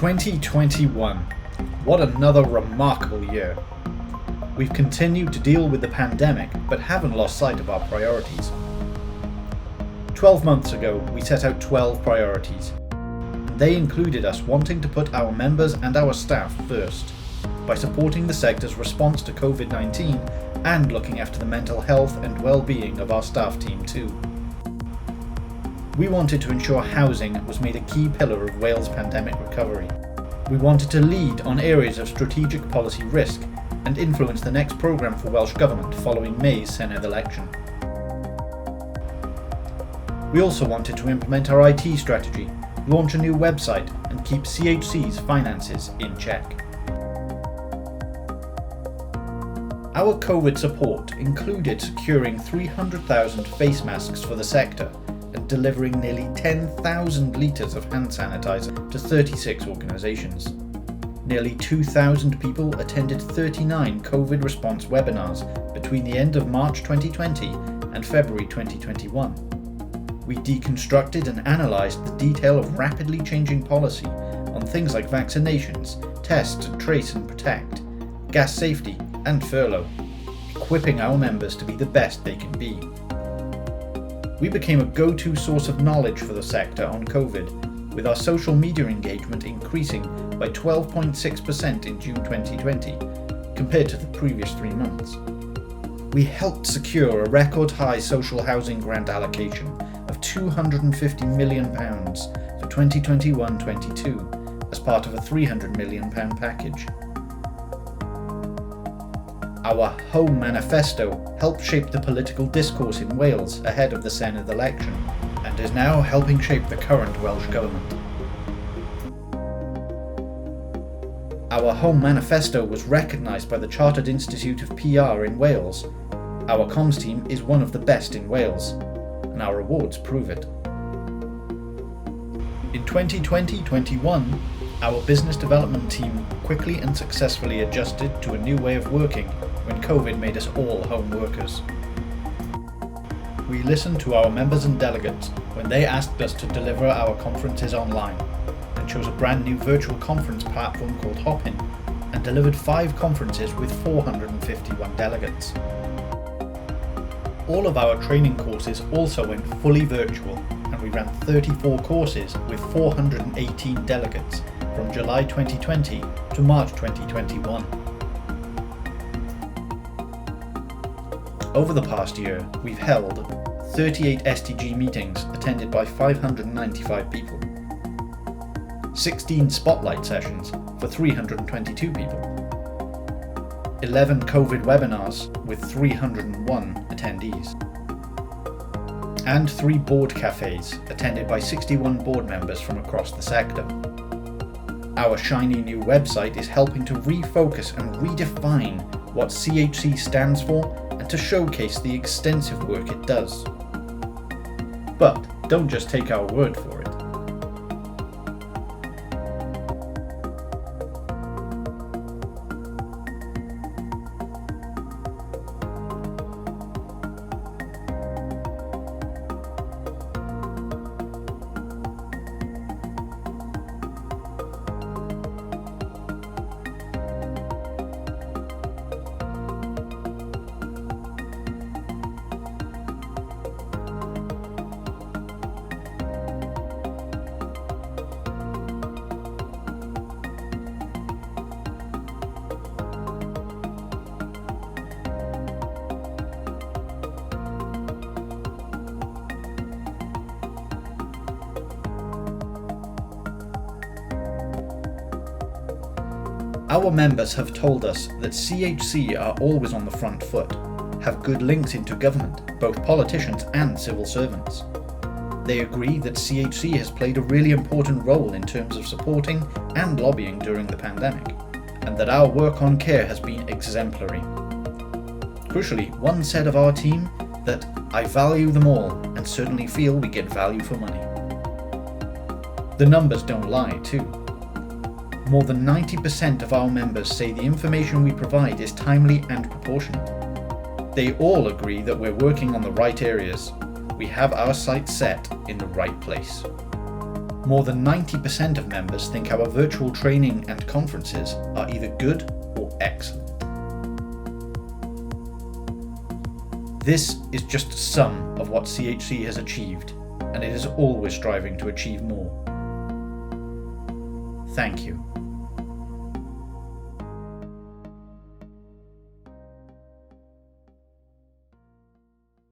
2021. What another remarkable year. We've continued to deal with the pandemic, but haven't lost sight of our priorities. 12 months ago, we set out 12 priorities. They included us wanting to put our members and our staff first, by supporting the sector's response to COVID-19 and looking after the mental health and well-being of our staff team too. We wanted to ensure housing was made a key pillar of Wales' pandemic recovery. We wanted to lead on areas of strategic policy risk and influence the next programme for Welsh Government following May's Senedd election. We also wanted to implement our IT strategy, launch a new website and keep CHC's finances in check. Our COVID support included securing 300,000 face masks for the sector and delivering nearly 10,000 litres of hand sanitizer to 36 organisations. Nearly 2,000 people attended 39 COVID response webinars between the end of March 2020 and February 2021. We deconstructed and analysed the detail of rapidly changing policy on things like vaccinations, test, trace and protect, gas safety and furlough, equipping our members to be the best they can be. We became a go-to source of knowledge for the sector on COVID, with our social media engagement increasing by 12.6% in June 2020, compared to the previous 3 months. We helped secure a record high social housing grant allocation of £250 million for 2021-22 as part of a £300 million package. Our Home Manifesto helped shape the political discourse in Wales ahead of the Senedd election and is now helping shape the current Welsh Government. Our Home Manifesto was recognised by the Chartered Institute of PR in Wales. Our comms team is one of the best in Wales, and our awards prove it. In 2020-21, our business development team quickly and successfully adjusted to a new way of working when COVID made us all home workers. We listened to our members and delegates when they asked us to deliver our conferences online, and chose a brand new virtual conference platform called Hopin, and delivered 5 conferences with 451 delegates. All of our training courses also went fully virtual, and we ran 34 courses with 418 delegates from July 2020 to March 2021. Over the past year, we've held 38 STG meetings attended by 595 people, 16 spotlight sessions for 322 people, 11 COVID webinars with 301 attendees, and 3 board cafes attended by 61 board members from across the sector. Our shiny new website is helping to refocus and redefine what CHC stands for and to showcase the extensive work it does. But don't just take our word for it. Our members have told us that CHC are always on the front foot, have good links into government, both politicians and civil servants. They agree that CHC has played a really important role in terms of supporting and lobbying during the pandemic, and that our work on care has been exemplary. Crucially, one said of our team that "I value them all and certainly feel we get value for money." The numbers don't lie too. More than 90% of our members say the information we provide is timely and proportionate. They all agree that we're working on the right areas. We have our sights set in the right place. More than 90% of members think our virtual training and conferences are either good or excellent. This is just some of what CHC has achieved, and it is always striving to achieve more. Thank you.